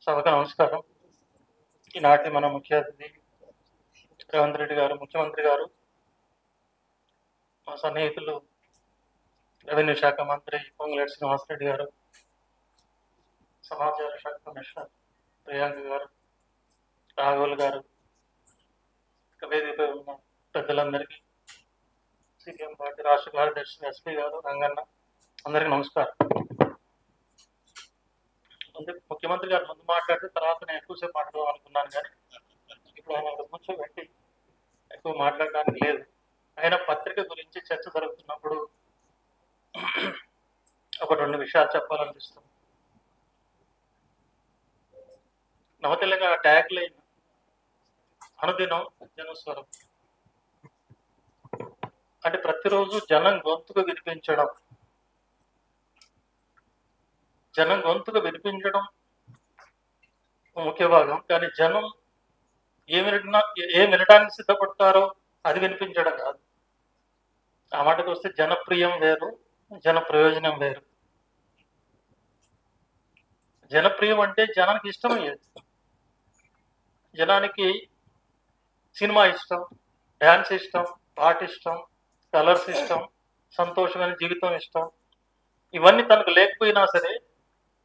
సభకు నమస్కారం. ఈనాటి మన ముఖ్య అతిథి రేవంత్ రెడ్డి గారు, ముఖ్యమంత్రి గారు, మా సన్నిహితులు రెవెన్యూ శాఖ మంత్రి పొంగులేటి శ్రీనివాసరెడ్డి గారు, సమాచార శాఖ కమిషనర్ ప్రియాంక గారు, రాఘవులు గారు, వేదికపై ఉన్న పెద్దలందరికీ, సిపిఎం పార్టీ రాష్ట్ర కార్యదర్శి ఎస్పీ గారు, రంగన్న, అందరికీ నమస్కారం. ముఖ్యమంత్రి గారు ముందు మాట్లాడితే తర్వాత నేను ఎక్కువసేపు మాట్లాడదాం అనుకున్నాను, కానీ ఇప్పుడు ఆయన కూర్చోబెట్టి ఎక్కువ మాట్లాడడానికి లేదు. ఆయన పత్రిక గురించి చర్చ జరుగుతున్నప్పుడు ఒక రెండు విషయాలు చెప్పాలనిపిస్తుంది. నవతెలంగాణ ట్యాగ్ లైన్ అనుదినం జనస్వరం, అంటే ప్రతిరోజు జనం గొంతుకు వినిపించడం. జనం గొంతుకు వినిపించడం ముఖ్య భాగం, కానీ జనం ఏం వినడానికి సిద్ధపడతారో అది వినిపించడం కాదు. ఆ మాటకు వస్తే జనప్రియం వేరు, జన ప్రయోజనం వేరు. జనప్రియం అంటే జనానికి ఇష్టమయ్యేది. జనానికి సినిమా ఇష్టం, డ్యాన్స్ ఇష్టం, పాట ఇష్టం, కలర్స్ ఇష్టం, సంతోషమైన జీవితం ఇష్టం. ఇవన్నీ తనకు లేకపోయినా సరే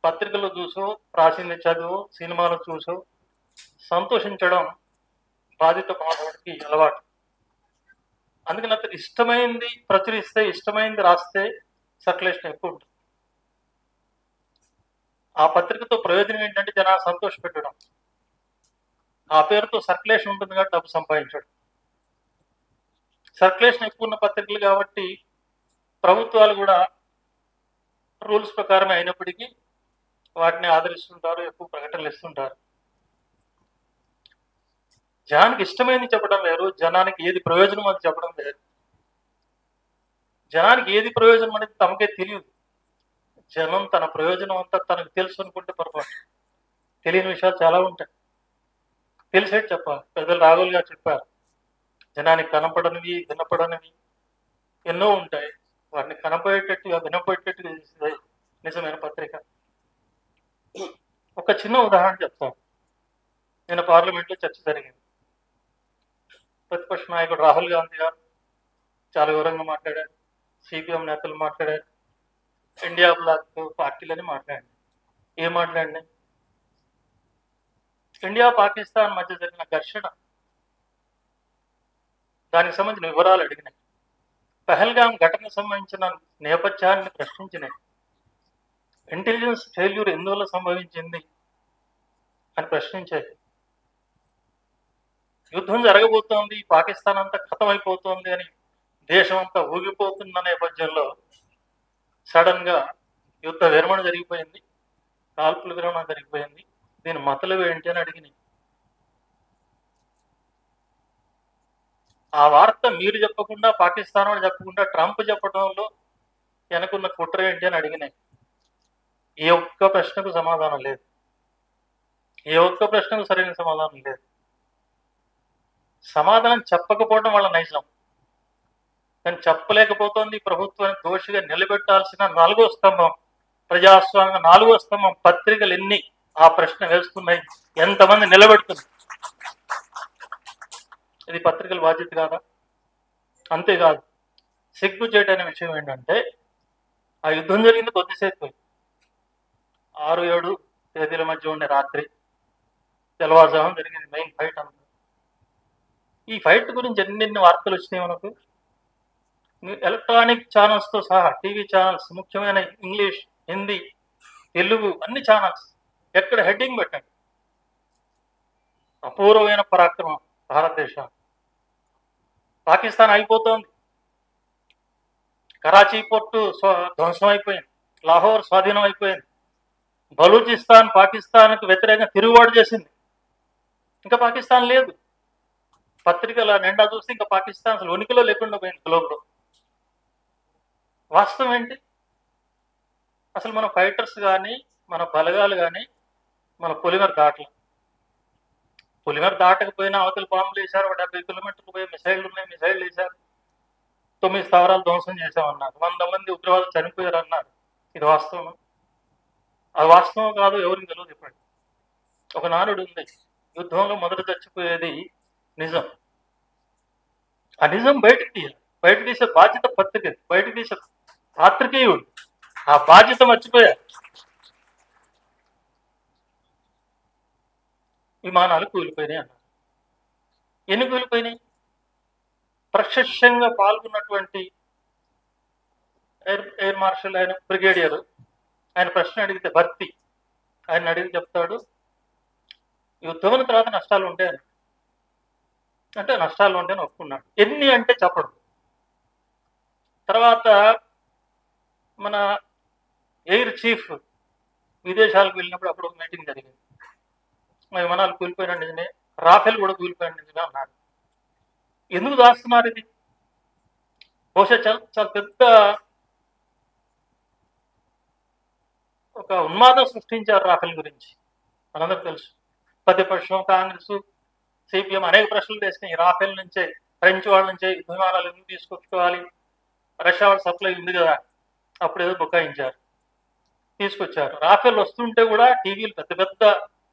పత్రికలు చూసో, రాసింది చదువు, సినిమాలు చూసో సంతోషించడం బాధిత మానవుడికి అలవాటు. అందుకని అతను ఇష్టమైంది ప్రచురిస్తే, ఇష్టమైంది రాస్తే సర్క్యులేషన్ ఎక్కువ ఉంటుంది. ఆ పత్రికతో ప్రయోజనం ఏంటంటే జనాలు సంతోష పెట్టడం. ఆ పేరుతో సర్క్యులేషన్ ఉంటుంది కాబట్టి డబ్బు సంపాదించడం. సర్క్యులేషన్ ఎక్కువ ఉన్న పత్రికలు కాబట్టి ప్రభుత్వాలు కూడా రూల్స్ ప్రకారమే అయినప్పటికీ వాటిని ఆదరిస్తుంటారు, ఎక్కువ ప్రకటనలు ఇస్తుంటారు. జనానికి ఇష్టమైంది చెప్పడం వేరు, జనానికి ఏది ప్రయోజనం అని చెప్పడం వేరు. జనానికి ఏది ప్రయోజనం అనేది తమకే తెలియదు. జనం తన ప్రయోజనం అంతా తనకు తెలుసు అనుకుంటే పొరపాటు. తెలియని విషయాలు చాలా ఉంటాయి. తెలిసేటి చెప్పాలి. పెద్దలు రాఘవులు గారు చెప్పారు, జనానికి కనపడనివి, వినపడనివి ఎన్నో ఉంటాయి. వాటిని కనపడేటట్టుగా, వినపడేటట్టుగా చేసేది నిజమైన పత్రిక. ఒక చిన్న ఉదాహరణ చెప్తాను. నిన్న పార్లమెంట్లో చర్చ జరిగింది. ప్రతిపక్ష నాయకుడు రాహుల్ గాంధీ గారు చాలా వివరంగా మాట్లాడారు. సిపిఎం నేతలు మాట్లాడారు. ఇండియా బ్లాక్ పార్టీలని మాట్లాడండి. ఏం మాట్లాడినాయి? ఇండియా పాకిస్తాన్ మధ్య జరిగిన ఘర్షణ, దానికి సంబంధించిన వివరాలు అడిగినాయి. పహల్గాం ఘటనకు సంబంధించిన నేపథ్యాన్ని ప్రశ్నించినాయి. ఇంటెలిజెన్స్ ఫెయిల్యూర్ ఎందువల్ల సంభవించింది అని ప్రశ్నించాయి. యుద్ధం జరగబోతోంది, పాకిస్తాన్ అంతా ఖతమైపోతోంది అని దేశం అంతా ఊగిపోతున్న నేపథ్యంలో సడన్ గా యుద్ధ విరమణ జరిగిపోయింది, కాల్పుల విరమణ జరిగిపోయింది. దీని మతలబు ఏంటి అని అడిగినాయి. ఆ వార్త మీరు చెప్పకుండా, పాకిస్తాన్ వాళ్ళు చెప్పకుండా ట్రంప్ చెప్పడంలో వెనకున్న కుట్ర ఏంటి అని అడిగినాయి. ఏ ఒక్క ప్రశ్నకు సమాధానం లేదు. ఏ ఒక్క ప్రశ్నకు సరైన సమాధానం లేదు. సమాధానం చెప్పకపోవడం వల్ల నైజం, కానీ చెప్పలేకపోతుంది ప్రభుత్వాన్ని దోషిగా నిలబెట్టాల్సిన నాలుగో స్తంభం, ప్రజాస్వామ్య నాలుగో స్తంభం పత్రికలు ఎన్ని ఆ ప్రశ్న వేస్తున్నాయి, ఎంతమంది నిలబెడుతుంది? ఇది పత్రికల బాధ్యత కాదా? అంతేకాదు, సిగ్గు చేయటనే విషయం ఏంటంటే, ఆ యుద్ధం జరిగింది కొద్దిసేపు, 6-7 తేదీల మధ్య ఉండే రాత్రి తెల్లవారుజామున జరిగింది మెయిన్ ఫైట్ అంతా. ఈ ఫైట్ గురించి ఎన్ని వార్తలు వచ్చినాయి మనకు? ఎలక్ట్రానిక్ ఛానల్స్ తో సహా, టీవీ ఛానల్స్, ముఖ్యమైన ఇంగ్లీష్, హిందీ, తెలుగు అన్ని ఛానల్స్ ఎక్కడ హెడ్డింగ్ పెట్టండి, అపూర్వమైన పరాక్రమం భారతదేశం. పాకిస్తాన్ అయిపోతోంది, కరాచీ పోర్టు ధ్వంసం అయిపోయింది, లాహోర్ స్వాధీనం అయిపోయింది, బలూచిస్తాన్ పాకిస్తాన్కు వ్యతిరేకంగా తిరుగుబాటు చేసింది. ఇంకా పాకిస్తాన్ లేదు. పత్రికల నిండా చూస్తే ఇంకా పాకిస్తాన్ అసలు ఉనికిలో లేకుండా పోయింది గ్లోబ్లో. వాస్తవం ఏంటి? అసలు మన ఫైటర్స్ కానీ, మన బలగాలు కానీ మన పొలిమర్ దాటలు. పొలిమర్ దాటకపోయినా అవతల బాంబులు వేశారు, 70 కిలోమీటర్లు పోయి మిసైళ్ళు ఉన్నాయి, మిసైళ్ళు వేశారు, 9 స్థావరాలు ధ్వంసం చేశామన్నారు, 100 మంది ఉగ్రవాదులు చనిపోయారు అన్నారు. ఇది వాస్తవం? అది వాస్తవం కాదు, ఎవరికి తెలియదు. చెప్పండి. ఒక నానుడు ఉంది, యుద్ధంలో మొదట చచ్చిపోయేది నిజం. ఆ నిజం బయటకు తీయాలి. బయటకు తీసే బాధ్యత పత్రిక, బయటకు తీసే పాత్రికేయుడు. ఆ బాధ్యత మర్చిపోయారు. విమానాలు కూలిపోయినాయి అన్నారు. ఎన్ని కూలిపోయినాయి? ప్రత్యక్షంగా పాల్గొన్నటువంటి ఎయిర్ మార్షల్, ఆయన బ్రిగేడియర్, ఆయన ప్రశ్న అడిగితే భర్తీ, ఆయన అడిగి చెప్తాడు, యుద్ధం తర్వాత నష్టాలు ఉంటాయని. అంటే నష్టాలు ఉంటాయని ఒప్పుకున్నాడు. ఎన్ని అంటే చెప్పడు. తర్వాత మన ఎయిర్ చీఫ్ విదేశాలకు వెళ్ళినప్పుడు అప్పుడు ఒక మీటింగ్ జరిగింది. మా విమానాలు కూలిపోయిన నిజమే, రాఫెల్ కూడా కూలిపోయిన నిజమే అన్నారు. ఎందుకు దాస్తున్నారు ఇది? బహుశా చాలా చాలా పెద్ద ఒక ఉన్మాదం సృష్టించారు రాఫెల్ గురించి. మనందరూ తెలుసు. ప్రతిపక్షం, కాంగ్రెస్, సిపిఎం అనేక ప్రశ్నలు వేసినాయి. రాఫెల్ నుంచే, ఫ్రెంచ్ వాళ్ళ నుంచే విమానాలు ఎందుకు తీసుకొచ్చుకోవాలి, రష్యా వాళ్ళ సప్లై ఉంది కదా, అప్పుడు ఏదో బుకాయించారు, తీసుకొచ్చారు. రాఫెల్ వస్తుంటే కూడా టీవీలు పెద్ద పెద్ద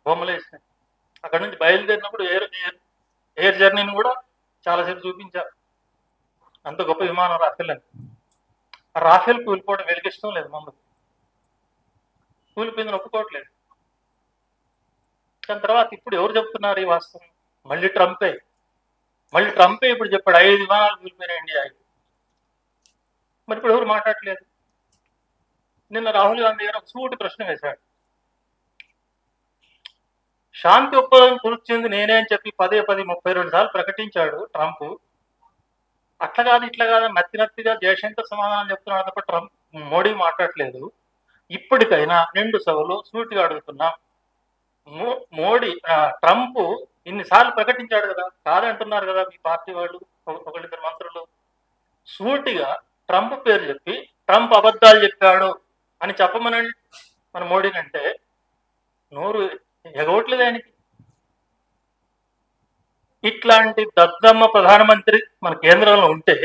బొమ్మలు వేసినాయి. అక్కడ నుంచి బయలుదేరినప్పుడు ఎయిర్ జర్నీని కూడా చాలాసేపు చూపించారు. అంత గొప్ప విమానం రాఫెల్ అని. రాఫెల్ కూలిపోవడం వీళ్ళకి ఇష్టం లేదు. ముందు కూలిపోయిందని ఒప్పుకోవట్లేదు. దాని తర్వాత ఇప్పుడు ఎవరు చెప్తున్నారు ఈ వాస్తవం? మళ్ళీ ట్రంపే ఇప్పుడు చెప్పాడు 5 విమానాలు కూలిపోయినాయి ఇండియా. మరి ఇప్పుడు ఎవరు మాట్లాడట్లేదు. నిన్న రాహుల్ గాంధీ గారు ఒక సూటి ప్రశ్న వేశాడు. శాంతి ఒప్పందం కుదిర్చింది నేనే అని చెప్పి 32 సార్లు ప్రకటించాడు ట్రంప్. అట్లా కాదు ఇట్లా కాదు నత్తిగా జయశంకర్ సమాధానం చెప్తున్నాడు తప్ప ట్రంప్, మోడీ మాట్లాడట్లేదు. ఇప్పటికైనా 2 సభలు సూటిగా అడుగుతున్నా, ట్రంప్ ఇన్నిసార్లు ప్రకటించాడు కదా, కాదంటున్నారు కదా మీ పార్టీ వాళ్ళు, ఒకళ్ళిద్దరు మంత్రులు. సూటిగా ట్రంప్ పేరు చెప్పి ట్రంప్ అబద్ధాలు చెప్పాడు అని చెప్పమనండి మన మోడీని. అంటే నోరు ఎగవట్లేదు ఆయనకి. ఇట్లాంటి దద్దమ్మ ప్రధానమంత్రి మన కేంద్రంలో ఉంటే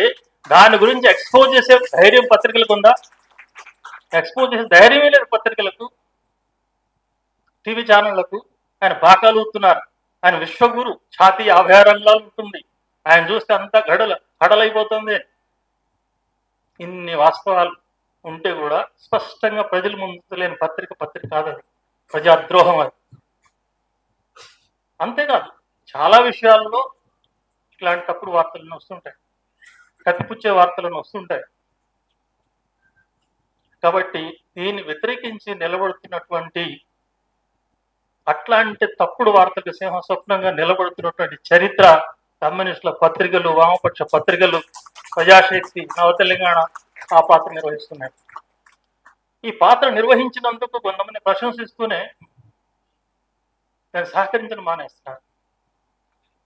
దాని గురించి ఎక్స్పోజ్ చేసే ధైర్యం పత్రికలకు ఉందా? ఎక్స్పోజ్ చేసే ధైర్యమే లేదు పత్రికలకు, టీవీ ఛానళ్లకు. ఆయన బాకాలు ఊతున్నారు. ఆయన విశ్వగురు, ఛాతీ 56 అంగుళాలు ఉంటుంది. ఆయన చూస్తే అంతా గడలైపోతుంది. ఇన్ని వాస్తవాలు ఉంటే కూడా స్పష్టంగా ప్రజలు ముందు లేని పత్రిక కాదు అది, ప్రజాద్రోహం అది. అంతేకాదు చాలా విషయాల్లో ఇట్లాంటి తప్పుడు వార్తలను వస్తుంటాయి, కత్తిపుచ్చే వార్తలను వస్తుంటాయి. కాబట్టి దీన్ని వ్యతిరేకించి నిలబడుతున్నటువంటి, అట్లాంటి తప్పుడు వార్తలకు సింహస్వప్నంగా నిలబడుతున్నటువంటి చరిత్ర కమ్యూనిస్టుల పత్రికలు, వామపక్ష పత్రికలు, ప్రజాశక్తి, నవ తెలంగాణ ఆ పాత్ర నిర్వహిస్తున్నాయి. ఈ పాత్ర నిర్వహించినందుకు కొంతమంది ప్రశంసిస్తూనే నేను సహకరించడం మానేస్తున్నాను.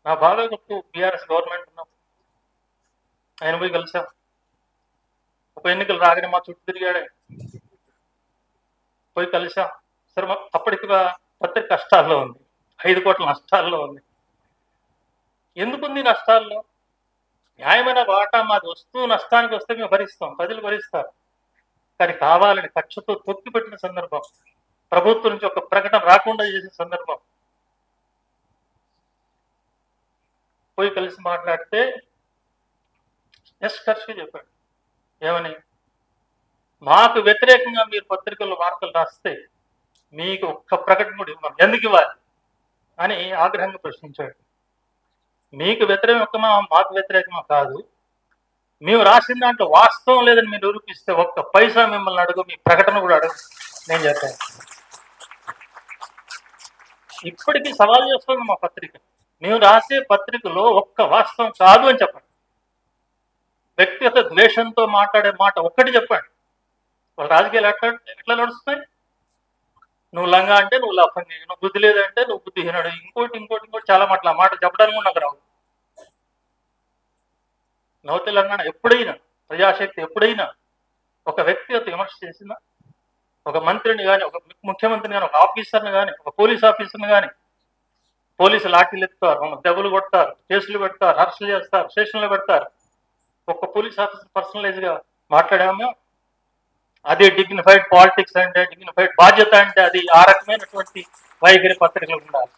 నా బాగా గుర్తు, బీఆర్ఎస్ గవర్నమెంట్ ఉన్నప్పుడు ఆయన పోయి కలిసాం. ఉప ఎన్నికలు రాగానే మా చుట్టూ తిరిగాడే, పోయి కలిసాం. సరే, అప్పటికి పత్రిక కష్టాల్లో ఉంది, 5 కోట్ల నష్టాల్లో ఉంది. ఎందుకుంది నష్టాల్లో? న్యాయమైన వాటా మాది వస్తూ నష్టానికి వస్తే మేము భరిస్తాం, ప్రజలు భరిస్తారు. కానీ కావాలని కక్షతో తొక్కిపెట్టిన సందర్భం, ప్రభుత్వం నుంచి ఒక ప్రకటన రాకుండా చేసిన సందర్భం. పోయి కలిసి మాట్లాడితే నిష్కర్షగా చెప్పాడు. ఏమని? మాకు వ్యతిరేకంగా మీరు పత్రికల్లో వార్తలు రాస్తే మీకు ఒక్క ప్రకటన కూడా ఇవ్వం, ఎందుకు ఇవ్వాలి అని ఆగ్రహంగా ప్రశ్నించాడు. మీకు వ్యతిరేకమా మాకు వ్యతిరేకమా కాదు, మేము రాసిన దాంట్లో వాస్తవం లేదని మీరు నిరూపిస్తే ఒక్క పైసా మిమ్మల్ని అడుగు, మీ ప్రకటన కూడా అడుగు నేను చెప్పాను. ఇప్పటికీ సవాల్ చేస్తుంది మా పత్రిక. మేము రాసే పత్రికలో ఒక్క వాస్తవం కాదు అని చెప్పండి. వ్యక్తిగత ద్వేషంతో మాట్లాడే మాట ఒక్కటి చెప్పండి. వాళ్ళ రాజకీయాలు ఎట్లా నడుస్తున్నాయి? నువ్వు లంగా అంటే నువ్వు లఫంగి, నువ్వు బుద్ధి లేదంటే నువ్వు బుద్ధిహీనుడు, ఇంకోటి చాలా మాటలు. ఆ మాట చెప్పడానికి కూడా నాకు రావు. నవ తెలంగాణ ఎప్పుడైనా, ప్రజాశక్తి ఎప్పుడైనా ఒక వ్యక్తిగత విమర్శ చేసిందా? ఒక మంత్రిని కానీ, ఒక ముఖ్యమంత్రిని కానీ, ఒక ఆఫీసర్ని కానీ, ఒక పోలీస్ ఆఫీసర్ని కానీ, పోలీసు లాఠీలు ఎత్తుతారు, దెబ్బలు కొడతారు, కేసులు పెడతారు, అరెస్టులు చేస్తారు, స్టేషన్లో పెడతారు. ఒక్క పోలీస్ ఆఫీసర్ పర్సనలైజ్గా మాట్లాడాము. అది డిగ్నిఫైడ్ పాలిటిక్స్ అంటే, డిగ్నిఫైడ్ బాధ్యత అంటే అది ఆ రకమైనటువంటి వైఖరి పత్రికలు ఉండాలి.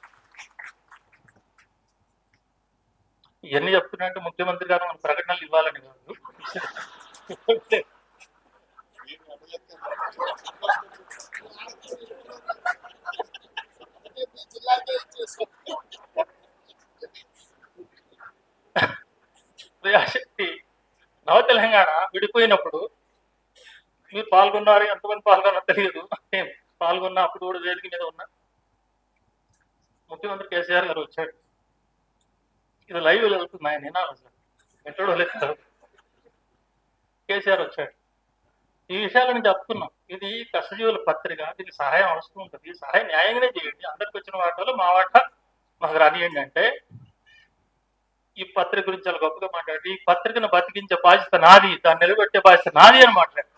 ఇవన్నీ చెప్తున్నా అంటే ముఖ్యమంత్రి గారు మన ప్రకటనలు ఇవ్వాలని కాదు. ప్రజాశక్తి నవ తెలంగాణ విడిపోయినప్పుడు మీరు పాల్గొన్నారు, ఎంతమంది పాల్గొన్నా తెలియదు. నేను పాల్గొన్న అప్పుడు కూడా వేదిక మీద ఉన్నా. ముఖ్యమంత్రి కేసీఆర్ గారు వచ్చాడు. ఇది లైవ్ వెళ్తుంది, ఆయన వినాలి అసలు ఎక్కడో లేదు. కేసీఆర్ వచ్చాడు. ఈ విషయాలను చెప్తున్నాం. ఇది కష్టజీవుల పత్రిక, దీనికి సహాయం అవసరం ఉంటుంది. సహాయం న్యాయంగానే చేయండి. అందరికి వచ్చిన వాటాలో మా వాటా మాకు రానియండి అంటే ఈ పత్రిక గురించి చాలా గొప్పగా మాట్లాడి, ఈ పత్రికను బతికించే బాధ్యత నాది, దాన్ని నిలబెట్టే బాధ్యత నాది అని మాట్లాడు.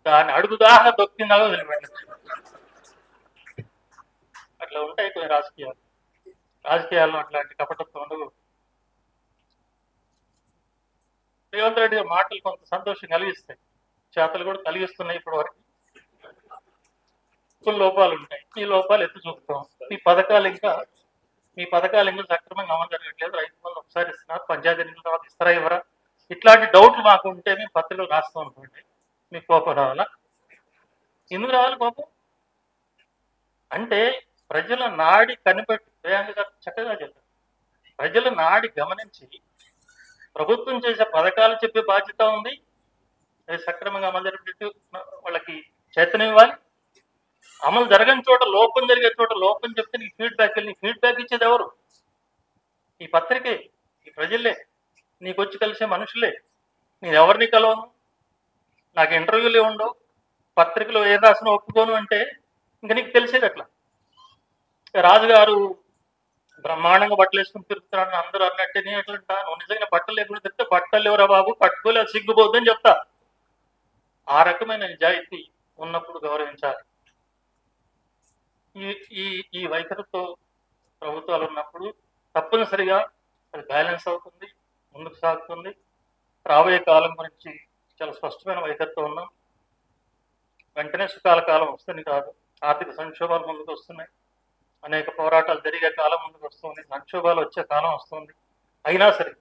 దాన్ని అడుగుదాకా దొక్కిందాగా వదిలిపెట్టచ్చు. అట్లా ఉంటాయి కొన్ని రాజకీయాల్లో అట్లాంటి కపటత్వం ఉండదు. రేవంత్ రెడ్డి మాటలు కొంత సంతోషం కలిగిస్తాయి, చేతలు కూడా కలిగిస్తున్నాయి. ఇప్పటి వరకు కొన్ని లోపాలు ఉంటాయి. ఈ లోపాలు ఎత్తి చూపుతాం. మీ పథకాలు ఇంకా సక్రమంగా అమలు జరగట్లేదు. రైతు బంధు ఒకసారి ఇస్తున్నారు, పంచాయతీ ఎన్నికల తర్వాత ఇస్తారా ఇవ్వరా, ఇట్లాంటి డౌట్లు మాకు ఉంటే మేము పత్రికలు రాస్తాం అనుకోండి. మీకు కోపం రావాలా? ఎందుకు రావాలి కోపం? అంటే ప్రజల నాడి కనిపెట్టి దయానంద గారు చక్కగా చెప్పారు. ప్రజల నాడి గమనించి ప్రభుత్వం చేసే పథకాలు చెప్పే బాధ్యత ఉంది. అది సక్రమంగా అమలు జరిపేట్టు వాళ్ళకి చైతన్యం ఇవ్వాలి. అమలు జరగని చోట, లోపం జరిగే చోట లోపం చెప్తే నీకు ఫీడ్బ్యాక్ వెళ్ళి ఫీడ్బ్యాక్ ఇచ్చేది ఎవరు? ఈ పత్రికే, ఈ ప్రజలే, నీకు వచ్చి కలిసే మనుషులే. నేను ఎవరిని కలవను, నాకు ఇంటర్వ్యూలు ఉండవు, పత్రికలో ఏం రాసినా ఒప్పుకోను అంటే ఇంకా నీకు తెలిసేది ఎట్లా? రాజుగారు బ్రహ్మాండంగా బట్టలు వేసుకుని తిరుగుతున్నాడు అందరూ అన్నట్టే నేను ఎట్లంటా, నువ్వు నిజంగా బట్టలు లేకుండా తిరిగితే బట్టలు లేవురా బాబు, కట్టుకోలేదు, సిగ్గుపోద్దని చెప్తా. ఆ రకమైన నిజాయితీ ఉన్నప్పుడు గౌరవించాలి. ఈ వైఖరితో ప్రభుత్వాలు ఉన్నప్పుడు తప్పనిసరిగా అది బ్యాలెన్స్ అవుతుంది, ముందుకు సాగుతుంది. రాబోయే కాలం గురించి చాలా స్పష్టమైన వైఖరితో ఉన్నాం. వెంటనే సుఖాల కాలం వస్తుంది కాదు, ఆర్థిక సంక్షోభాలు ముందుకు వస్తున్నాయి, అనేక పోరాటాలు జరిగే కాలం ముందుకు వస్తుంది, సంక్షోభాలు వచ్చే కాలం వస్తుంది. అయినా సరే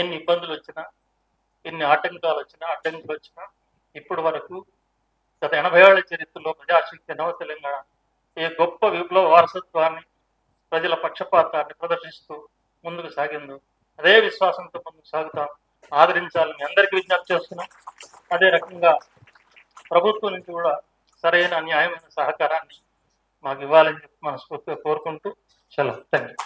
ఎన్ని ఇబ్బందులు వచ్చినా, ఎన్ని ఆటంకాలు వచ్చినా ఇప్పటి వరకు గత 80 ఏళ్ల చరిత్రలో ప్రజాశక్తి నవ తెలంగాణ ఏ గొప్ప విప్లవ వారసత్వాన్ని, ప్రజల పక్షపాతాన్ని ప్రదర్శిస్తూ ముందుకు సాగిందో అదే విశ్వాసంతో ముందుకు సాగుతాం. ఆదరించాలని అందరికీ విజ్ఞప్తి చేస్తున్నాం. అదే రకంగా ప్రభుత్వం నుంచి కూడా సరైన న్యాయమైన సహకారాన్ని మాకు ఇవ్వాలని చెప్పి మనస్ఫూర్తిగా కోరుకుంటూ సెలవు. Thank you.